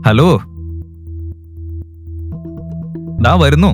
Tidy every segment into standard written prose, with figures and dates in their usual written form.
Hello, ദാ വരുന്നു.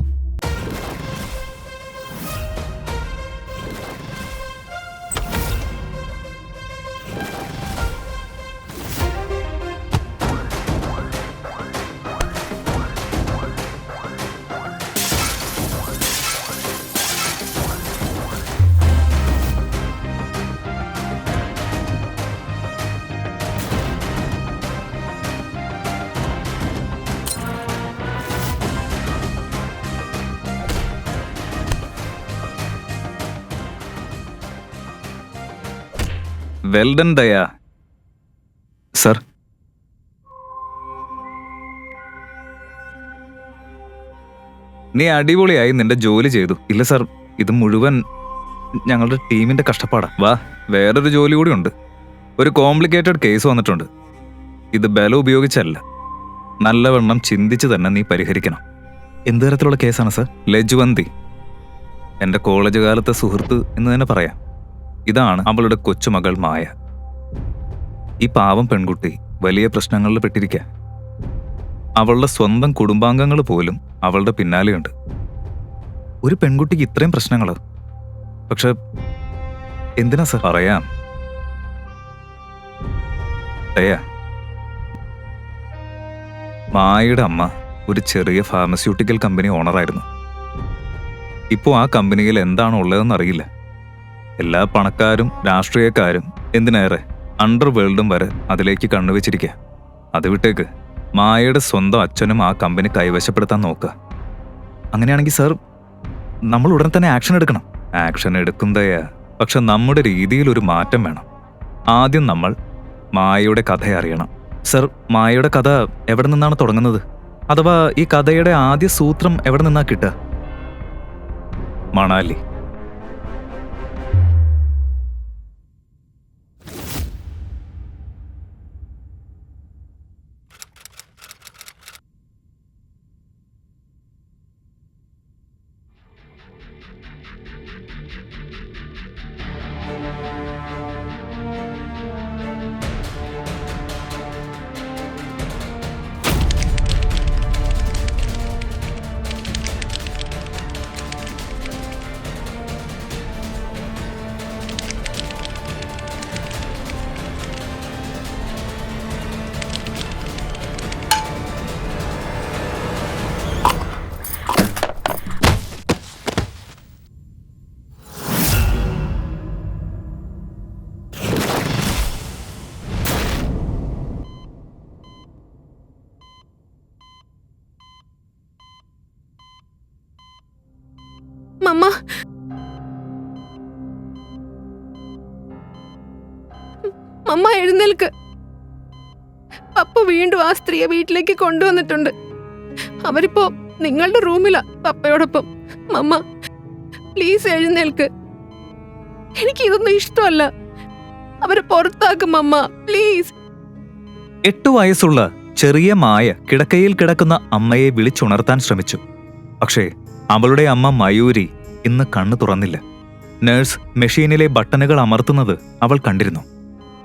Well done ദയ. സർ, നീ അടിപൊളിയായി നിന്റെ ജോലി ചെയ്തു. ഇല്ല സർ, ഇത് മുഴുവൻ ഞങ്ങളുടെ ടീമിന്റെ കഷ്ടപ്പാടാ. വാ, വേറൊരു ജോലി കൂടി ഉണ്ട്. ഒരു കോംപ്ലിക്കേറ്റഡ് കേസ് വന്നിട്ടുണ്ട്. ഇത് ബലം ഉപയോഗിച്ചല്ല, നല്ലവണ്ണം ചിന്തിച്ച് തന്നെ നീ പരിഹരിക്കണം. എന്ത് തരത്തിലുള്ള കേസാണ് സർ? ലജ്വന്തി, എൻ്റെ കോളേജ് കാലത്തെ സുഹൃത്ത് എന്ന് തന്നെ പറയാം. ഇതാണ് അവളുടെ കൊച്ചുമകൾ മായ. ഈ പാവം പെൺകുട്ടി വലിയ പ്രശ്നങ്ങളിൽ പെട്ടിരിക്കുക. അവളുടെ സ്വന്തം കുടുംബാംഗങ്ങൾ പോലും അവളുടെ പിന്നാലെയുണ്ട്. ഒരു പെൺകുട്ടിക്ക് ഇത്രയും പ്രശ്നങ്ങൾ. പക്ഷെ എന്തിനാ സർ? പറയാം. മായയുടെ അമ്മ ഒരു ചെറിയ ഫാർമസ്യൂട്ടിക്കൽ കമ്പനി ഓണറായിരുന്നു. ഇപ്പോൾ ആ കമ്പനിയിൽ എന്താണ് ഉള്ളതെന്ന് അറിയില്ല. എല്ലാ പണക്കാരും രാഷ്ട്രീയക്കാരും എന്തിനേറെ അണ്ടർ വേൾഡും വരെ അതിലേക്ക് കണ്ണുവെച്ചിരിക്കുക. അത് വിട്ടേക്ക്, മായയുടെ സ്വന്തം അച്ഛനും ആ കമ്പനി കൈവശപ്പെടുത്താൻ നോക്കുക. അങ്ങനെയാണെങ്കിൽ സർ, നമ്മൾ ഉടൻ തന്നെ ആക്ഷൻ എടുക്കണം. ആക്ഷൻ എടുക്കുന്നതയാ, പക്ഷെ നമ്മുടെ രീതിയിൽ ഒരു മാറ്റം വേണം. ആദ്യം നമ്മൾ മായയുടെ കഥ അറിയണം. സർ, മായയുടെ കഥ എവിടെ നിന്നാണ് തുടങ്ങുന്നത്? അഥവാ ഈ കഥയുടെ ആദ്യ സൂത്രം എവിടെ നിന്നാ കിട്ടുക? മണാലി. മമ്മ, മമ്മ എഴുന്നേൽക്ക്. പപ്പ വീണ്ടും ആ സ്ത്രീയെ വീട്ടിലേക്ക് കൊണ്ടുവന്നിട്ടുണ്ട്. അവരിപ്പോ നിങ്ങളുടെ റൂമിലാ പപ്പയോടൊപ്പം. മമ്മ പ്ലീസ് എഴുന്നേൽക്ക്. എനിക്ക് ഇതൊന്നും ഇഷ്ടമല്ല. അവരെ പുറത്താക്കും മമ്മ, പ്ലീസ്. 8 വയസ്സുള്ള ചെറിയ മായ കിടക്കയിൽ കിടക്കുന്ന അമ്മയെ വിളിച്ചുണർത്താൻ ശ്രമിച്ചു. പക്ഷേ അവളുടെ അമ്മ മയൂരി ഇന്ന് കണ്ണു തുറന്നില്ല. നഴ്സ് മെഷീനിലെ ബട്ടണുകൾ അമർത്തുന്നത് അവൾ കണ്ടിരുന്നു.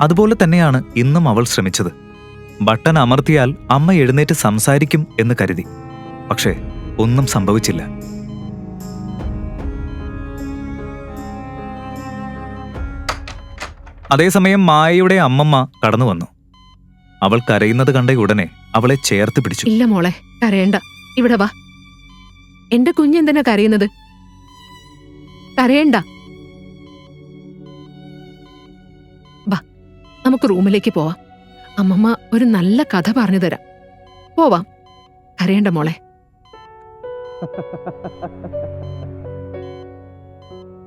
അതുപോലെ തന്നെയാണ് ഇന്നും അവൾ ശ്രമിച്ചത്. ബട്ടൺ അമർത്തിയാൽ അമ്മ എഴുന്നേറ്റ് സംസാരിക്കും എന്ന് കരുതി. പക്ഷേ ഒന്നും സംഭവിച്ചില്ല. അതേസമയം മായയുടെ അമ്മമ്മ കടന്നു വന്നു. അവൾ കരയുന്നത് കണ്ട ഉടനെ അവളെ ചേർത്ത് പിടിച്ചു. ഇല്ല മോളെ, കരയണ്ട. ഇവിടെ വാ. എന്റെ കുഞ്ഞെന്തിനാ കരയുന്നത്? കരയണ്ട. വാ, നമുക്ക് റൂമിലേക്ക് പോവാം. അമ്മമ്മ ഒരു നല്ല കഥ പറഞ്ഞു തരാം. പോവാം. കരയണ്ട മോളെ.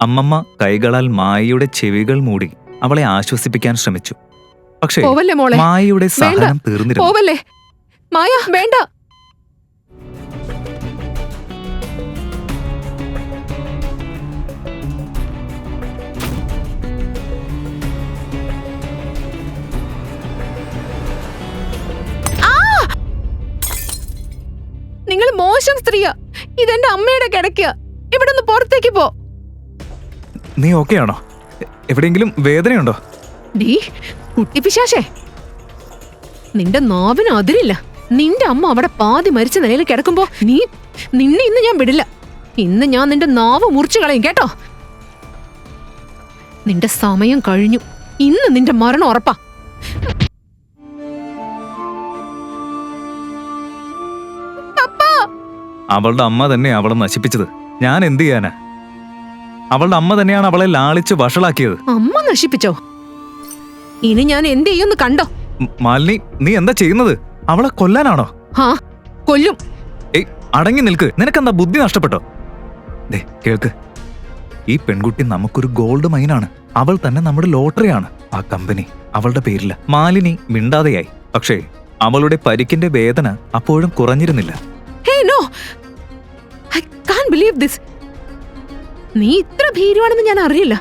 അമ്മമ്മ കൈകളാൽ മായയുടെ ചെവികൾ മൂടി അവളെ ആശ്വസിപ്പിക്കാൻ ശ്രമിച്ചു. പക്ഷേ പോവല്ലേ മോളെ. മായയുടെ സഹനം തീർന്നിരുന്നു. പോവല്ലേ മായ, വേണ്ട. നിങ്ങൾ മോശം സ്ത്രീയാ. ഇതെന്റെ അമ്മയുടെ കിടക്കുക. ഇവിടെ നിന്ന് പുറത്തേക്ക് പോ. നീ ഓക്കെയാണോ? എവിടെയെങ്കിലും വേദനയുണ്ടോ? ഡീ കുട്ടിപ്പിശാശേ, നിന്റെ നാവിന് അതിരില്ല. നിന്റെ അമ്മ അവിടെ പാതി മരിച്ച നിലയിൽ കിടക്കുമ്പോ നിന്നെ ഇന്ന് ഞാൻ വിടില്ല. ഇന്ന് ഞാൻ നിന്റെ നാവ് മുറിച്ചു കളയും കേട്ടോ. നിന്റെ സമയം കഴിഞ്ഞു. ഇന്ന് നിന്റെ മരണം ഉറപ്പാ. അവളുടെ അമ്മ തന്നെയാ അവളെ നശിപ്പിച്ചത്. ഞാൻ എന്ത് ചെയ്യാനാ? അവളുടെ അമ്മ തന്നെയാണ് അവളെ ലാളിച്ച് വഷളാക്കിയത്. അമ്മ നശിപ്പിച്ചോ? ഇനി ഞാൻ എന്ത് ചെയ്യുമെന്ന് കണ്ടോ? മാലിനി, നീ എന്താ ചെയ്യുന്നത്? അവളെ കൊല്ലാനാണോ? ഹാ, കൊല്ലും. ഏയ്, അടങ്ങി നിൽക്ക്. നിനക്കെന്താ ബുദ്ധി നഷ്ടപ്പെട്ടോ? ദേ കേൾക്ക്, ഈ പെൺകുട്ടി നമുക്കൊരു ഗോൾഡ് മൈനാണ്. അവൾ തന്നെ നമ്മുടെ ലോട്ടറിയാണ്. ആ കമ്പനി അവളുടെ പേരില്ല. മാലിനി മിണ്ടാതെയായി. പക്ഷേ അവളുടെ പരിക്കിന്റെ വേദന അപ്പോഴും കുറഞ്ഞിരുന്നില്ല. Hey no, I can't believe this. നീ ഇത്ര ഭീരുവാണെന്ന് ഞാൻ അറിയില്ല.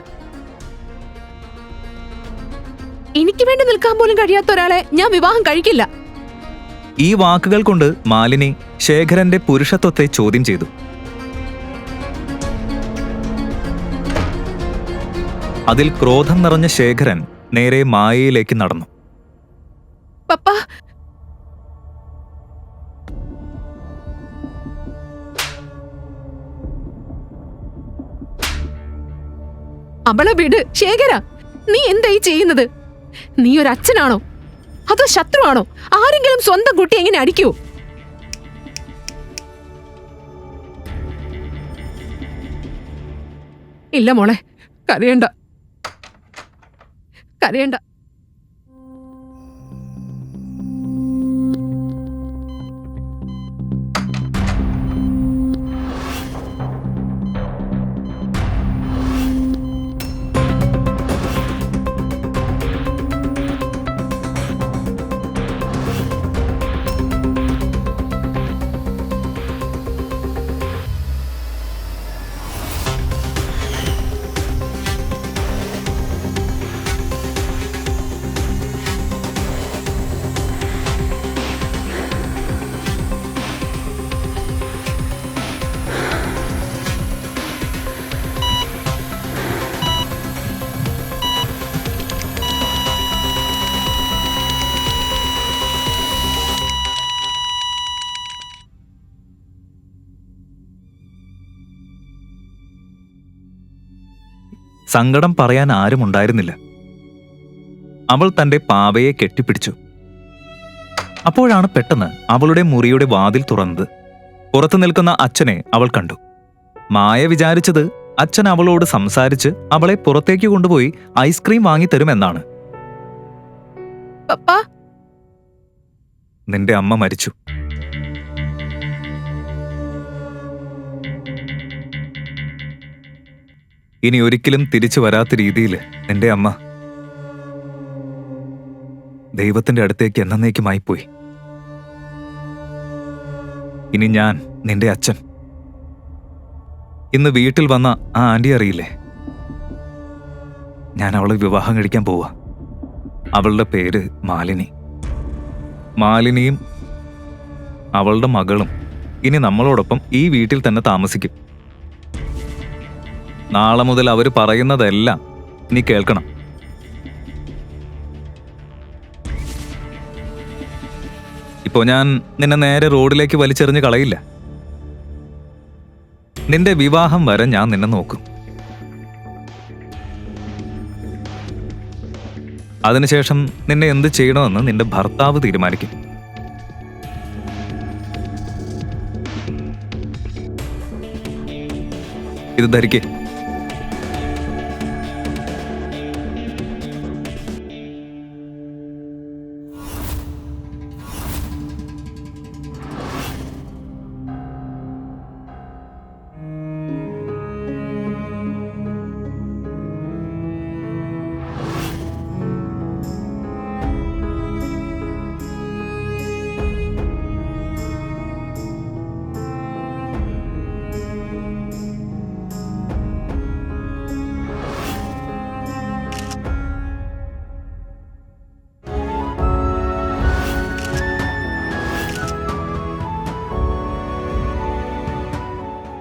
എനിക്ക് വേണ്ടി നിൽക്കാൻ പോലും കഴിയാത്ത ഒരാളെ ഞാൻ വിവാഹം കഴിക്കില്ല. ഈ വാക്കുകൾ കൊണ്ട് മാലിനി ശേഖരന്റെ പുരുഷത്വത്തെ ചോദ്യം ചെയ്തു. അതിൽ ക്രോധം നിറഞ്ഞ ശേഖരൻ നേരെ മായയിലേക്ക് നടന്നു. പപ്പ, അവളെ വിട് ശേഖര. നീ എന്തായി ചെയ്യുന്നത്? നീ ഒരു അച്ഛനാണോ അതോ ശത്രുവാണോ? ആരെങ്കിലും സ്വന്തം കുട്ടി എങ്ങനെ അടിക്കൂ? ഇല്ല മോളെ, കരയണ്ട കരയണ്ട. സങ്കടം പറയാൻ ആരുമുണ്ടായിരുന്നില്ല. അവൾ തന്റെ പാവയെ കെട്ടിപ്പിടിച്ചു. അപ്പോഴാണ് പെട്ടെന്ന് അവളുടെ മുറിയുടെ വാതിൽ തുറന്നത്. പുറത്തു നിൽക്കുന്ന അച്ഛനെ അവൾ കണ്ടു. മായ വിചാരിച്ചത് അച്ഛൻ അവളോട് സംസാരിച്ച് അവളെ പുറത്തേക്ക് കൊണ്ടുപോയി ഐസ്ക്രീം വാങ്ങിത്തരുമെന്നാണ്. പപ്പാ, നിന്റെ അമ്മ മരിച്ചു. ഇനി ഒരിക്കലും തിരിച്ചു വരാത്ത രീതിയിൽ നിന്റെ അമ്മ ദൈവത്തിന്റെ അടുത്തേക്ക് എന്നേക്കുമായി പോയി. ഇനി ഞാൻ നിന്റെ അച്ഛൻ. ഇന്ന് വീട്ടിൽ വന്ന ആ ആന്റി അറിയില്ലേ, ഞാൻ അവളെ വിവാഹം കഴിക്കാൻ പോവാ. അവളുടെ പേര് മാലിനി. മാലിനിയും അവളുടെ മകളും ഇനി നമ്മളോടൊപ്പം ഈ വീട്ടിൽ തന്നെ താമസിക്കും. നാളെ മുതൽ അവർ പറയുന്നതെല്ലാം നീ കേൾക്കണം. ഇപ്പോ ഞാൻ നിന്നെ നേരെ റോഡിലേക്ക് വലിച്ചെറിഞ്ഞ് കളയില്ല. നിന്റെ വിവാഹം വരെ ഞാൻ നിന്നെ നോക്കും. അതിനുശേഷം നിന്നെ എന്ത് ചെയ്യണമെന്ന് നിന്റെ ഭർത്താവ് തീരുമാനിക്കും. ഇത് ധരിക്കേ.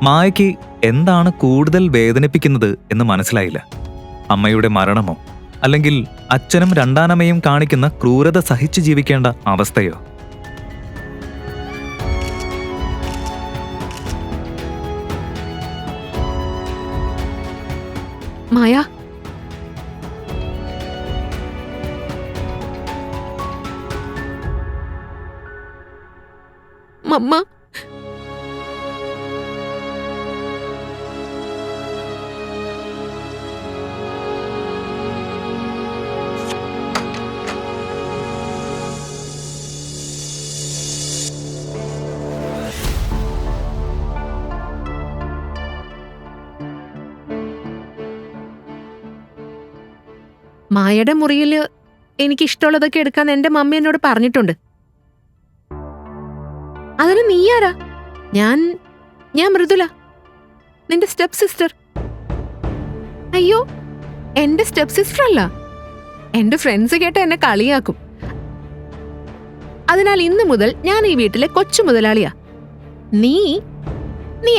മായയ്ക്ക് എന്താണ് കൂടുതൽ വേദനിപ്പിക്കുന്നത് എന്ന് മനസ്സിലായില്ല. അമ്മയുടെ മരണമോ അല്ലെങ്കിൽ അച്ഛനും രണ്ടാനമ്മയും കാണിക്കുന്ന ക്രൂരത സഹിച്ചു ജീവിക്കേണ്ട അവസ്ഥയോ? മായ, മമ്മ, മായയുടെ മുറിയിൽ എനിക്ക് ഇഷ്ടമുള്ളതൊക്കെ എടുക്കാൻ എന്റെ മമ്മി എന്നോട് പറഞ്ഞിട്ടുണ്ട്. അതിന് നീ ആരാ? ഞാൻ മൃദുല, നിന്റെ സ്റ്റെപ്പ് സിസ്റ്റർ. അയ്യോ, എന്റെ സ്റ്റെപ്പ് സിസ്റ്റർ അല്ല. എന്റെ ഫ്രണ്ട്സ് കേട്ട എന്നെ കളിയാക്കും. അതിനാൽ ഇന്നു മുതൽ ഞാൻ ഈ വീട്ടിലെ കൊച്ചു മുതലാളിയാ. നീ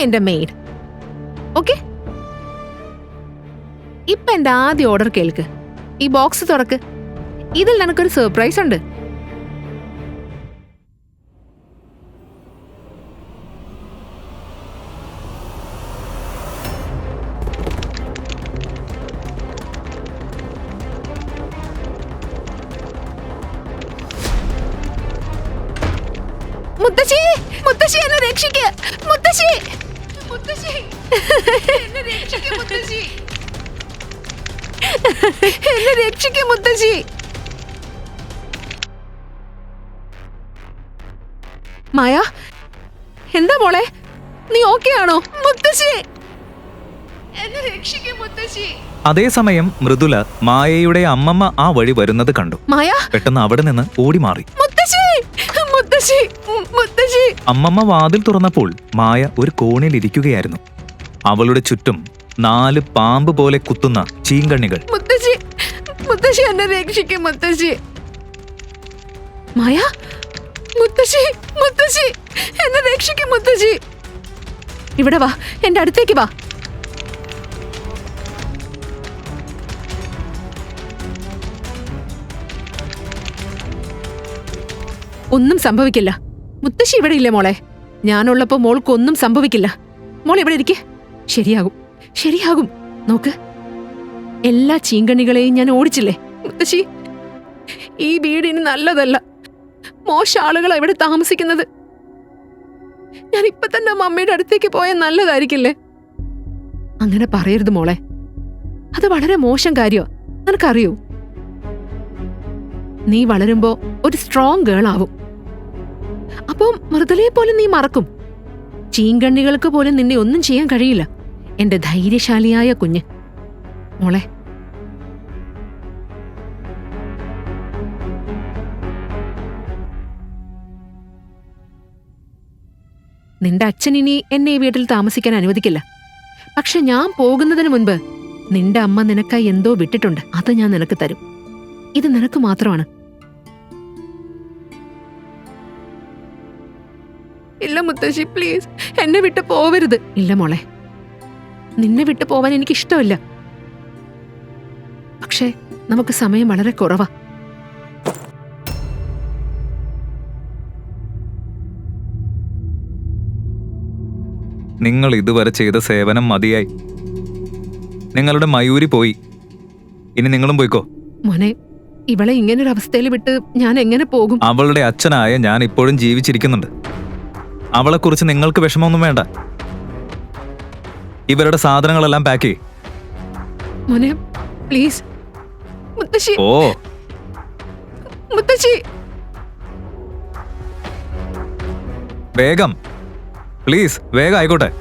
എന്റെ മെയ്ഡ്. ഓക്കെ? ഇപ്പൊ എന്റെ ആദ്യ ഓർഡർ കേൾക്ക്. ഈ ബോക്സ് തുറക്ക്. ഇതിൽ നിനക്കൊരു സർപ്രൈസ് ഉണ്ട്. മുത്തശ്ശി, മുത്തശ്ശി എന്നെ രക്ഷിക്ക്. മുത്തശ്ശി, മുത്തശ്ശി എന്നെ രക്ഷിക്ക്. മുത്തശ്ശി എന്നെ രക്ഷിക്ക്. മുത്തശ്ശി, മായ, എന്താ മോളെ, നീ ഓക്കെ ആണോ? മുത്തശ്ശി എന്നെ രക്ഷിക്ക്. മുത്തശ്ശി. അതേസമയം മൃദുല മായയുടെ അമ്മമ്മ ആ വഴി വരുന്നത് കണ്ടു. മായ പെട്ടെന്ന് അവിടെ നിന്ന് ഓടി മാറി. മുത്തശ്ശി, മുത്തശ്ശി, മുത്തശ്ശി. അമ്മമ്മ വാതിൽ തുറന്നപ്പോൾ മായ ഒരു കോണിൽ ഇരിക്കുകയായിരുന്നു. അവളുടെ ചുറ്റും 4 പാമ്പ് പോലെ കുത്തുന്ന ചീങ്കണ്ണികൾ. മുത്തശ്ശി, മുത്തശ്ശി എന്നെ രക്ഷിക്കും. മുത്തശ്ശി. മായ, മുത്തശ്ശി, മുത്തശ്ശി എന്നെ രക്ഷിക്കും. മുത്തശ്ശി, ഇവിടെ വാ, എന്റെ അടുത്തേക്ക് വാ. ഒന്നും സംഭവിക്കില്ല. മുത്തശ്ശി ഇവിടെ ഇല്ലേ മോളെ? ഞാനുള്ളപ്പോ മോൾക്കൊന്നും സംഭവിക്കില്ല. മോൾ ഇവിടെ ഇരിക്കെ. ശരിയാകും, ശരിയാകും. നോക്ക്, എല്ലാ ചീങ്കണ്ണികളെയും ഞാൻ ഓടിച്ചില്ലേ? മുത്തശ്ശി, ഈ വീട് ഇനി നല്ലതല്ല. മോശ ആളുകളാ ഇവിടെ താമസിക്കുന്നത്. ഞാൻ ഇപ്പൊ തന്നെ മമ്മിയുടെ അടുത്തേക്ക് പോയാൽ നല്ലതായിരിക്കില്ലേ? അങ്ങനെ പറയരുത് മോളെ. അത് വളരെ മോശം കാര്യോ. നിനക്കറിയോ, നീ വളരുമ്പോ ഒരു സ്ട്രോങ് ഗേൾ ആവും. അപ്പം മൃദുലയെ പോലും നീ മറക്കും. ചീങ്കണ്ണികൾക്ക് പോലും നിന്നെ ഒന്നും ചെയ്യാൻ കഴിയില്ല. എന്റെ ധൈര്യശാലിയായ കുഞ്ഞ് മോളെ. നിന്റെ അച്ഛൻ ഇനി എന്നെ ഈ വീട്ടിൽ താമസിക്കാൻ അനുവദിക്കില്ല. പക്ഷെ ഞാൻ പോകുന്നതിന് മുൻപ് നിന്റെ അമ്മ നിനക്കായി എന്തോ വിട്ടിട്ടുണ്ട്. അത് ഞാൻ നിനക്ക് തരും. ഇത് നിനക്ക് മാത്രമാണ്. ഇല്ല മുത്തശ്ശി, പ്ലീസ് എന്നെ വിട്ട് പോവരുത്. ഇല്ല മോളെ, നിന്നെ വിട്ടു പോവാൻ എനിക്ക് ഇഷ്ടമില്ല. പക്ഷേ നമുക്ക് സമയം വളരെ കുറവാ. നിങ്ങൾ ഇതുവരെ ചെയ്ത സേവനം മതിയായി. നിങ്ങളുടെ മയൂരി പോയി. ഇനി നിങ്ങളും പോയിക്കോ. മോനെ, ഇവളെ ഇങ്ങനൊരു അവസ്ഥയിൽ വിട്ട് ഞാൻ എങ്ങനെ പോകും? അവളുടെ അച്ഛനായ ഞാൻ ഇപ്പോഴും ജീവിച്ചിരിക്കുന്നുണ്ട്. അവളെക്കുറിച്ച് നിങ്ങൾക്ക് വിഷമമൊന്നും വേണ്ട. ഇവരുടെ സാധനങ്ങളെല്ലാം പാക്ക് ചെയ്യ്. മോനെ പ്ലീസ്. മുത്തശ്ശി, ഓ മുത്തശ്ശി. വേഗം പ്ലീസ്, വേഗം ആയിക്കോട്ടെ.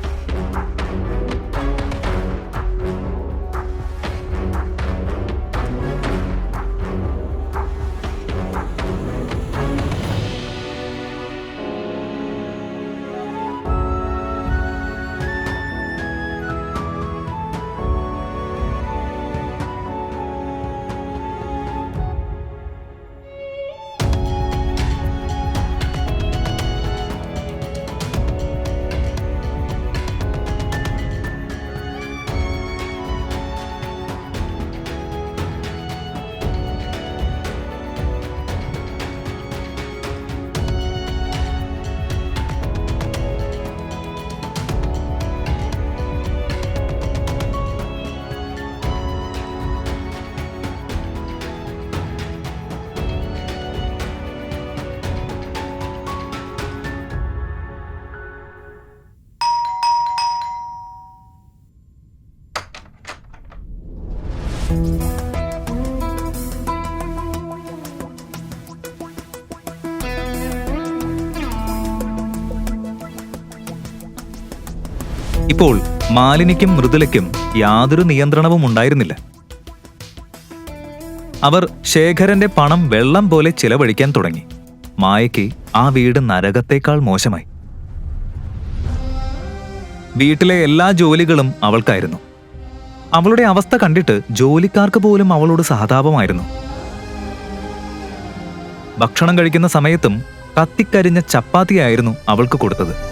ഇപ്പോൾ മാലിനിക്കും മൃദുലയ്ക്കും യാതൊരു നിയന്ത്രണവും ഉണ്ടായിരുന്നില്ല. അവർ ശേഖരന്റെ പണം വെള്ളം പോലെ ചിലവഴിക്കാൻ തുടങ്ങി. മായയ്ക്ക് ആ വീട് നരകത്തേക്കാൾ മോശമായി. വീട്ടിലെ എല്ലാ ജോലികളും അവൾക്കായിരുന്നു. അവളുടെ അവസ്ഥ കണ്ടിട്ട് ജോലിക്കാർക്ക് പോലും അവളോട് സഹതാപമായിരുന്നു. ഭക്ഷണം കഴിക്കുന്ന സമയത്തും കത്തിക്കരിഞ്ഞ ചപ്പാത്തിയായിരുന്നു അവൾക്ക് കൊടുത്തത്.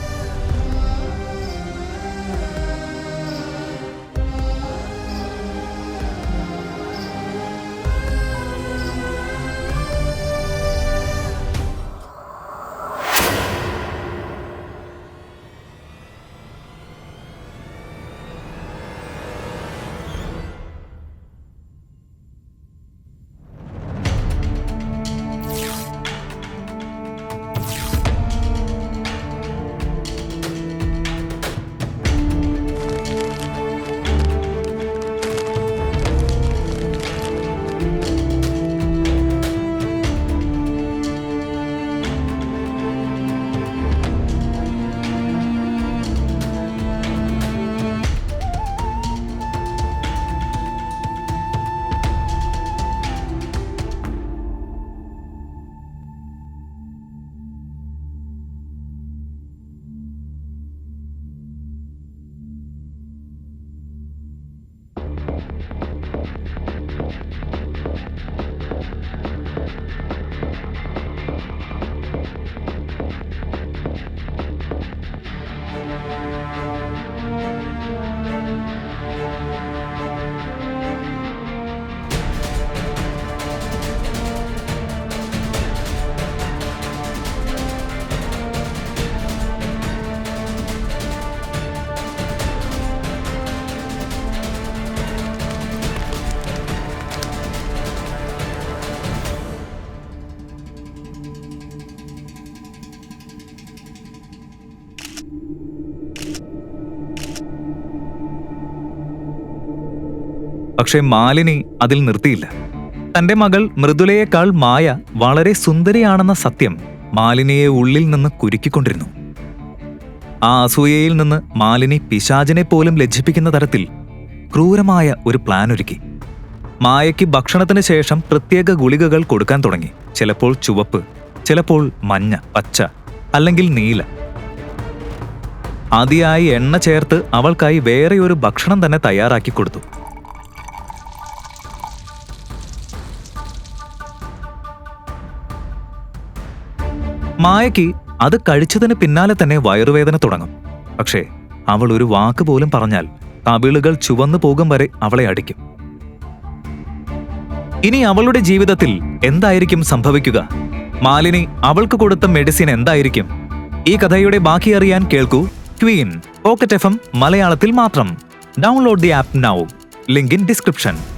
പക്ഷെ മാലിനി അതിൽ നിർത്തിയില്ല. തന്റെ മകൾ മൃദുലയേക്കാൾ മായ വളരെ സുന്ദരിയാണെന്ന സത്യം മാലിനിയെ ഉള്ളിൽ നിന്ന് കുരുക്കിക്കൊണ്ടിരുന്നു. ആ അസൂയയിൽ നിന്ന് മാലിനി പിശാചിനെ പോലും ലജ്ജിപ്പിക്കുന്ന തരത്തിൽ ക്രൂരമായ ഒരു പ്ലാൻ ഒരുക്കി. മായയ്ക്ക് ഭക്ഷണത്തിന് ശേഷം പ്രത്യേക ഗുളികകൾ കൊടുക്കാൻ തുടങ്ങി. ചിലപ്പോൾ ചുവപ്പ്, ചിലപ്പോൾ മഞ്ഞ, പച്ച അല്ലെങ്കിൽ നീല. അതിയായി എണ്ണ ചേർത്ത് അവൾക്കായി വേറെ ഒരു ഭക്ഷണം തന്നെ തയ്യാറാക്കി കൊടുത്തു. മായയ്ക്ക് അത് കഴിച്ചതിന് പിന്നാലെ തന്നെ വയറുവേദന തുടങ്ങും. പക്ഷേ അവൾ ഒരു വാക്ക് പോലും പറഞ്ഞാൽ കവിളുകൾ ചുവന്നു പോകും വരെ അവളെ അടിക്കും. ഇനി അവളുടെ ജീവിതത്തിൽ എന്തായിരിക്കും സംഭവിക്കുക? മാലിനി അവൾക്ക് കൊടുത്ത മെഡിസിൻ എന്തായിരിക്കും? ഈ കഥയുടെ ബാക്കി അറിയാൻ കേൾക്കൂ ക്വീൻ പോക്കറ്റ് FM മലയാളത്തിൽ മാത്രം. Download the app now. Link in description.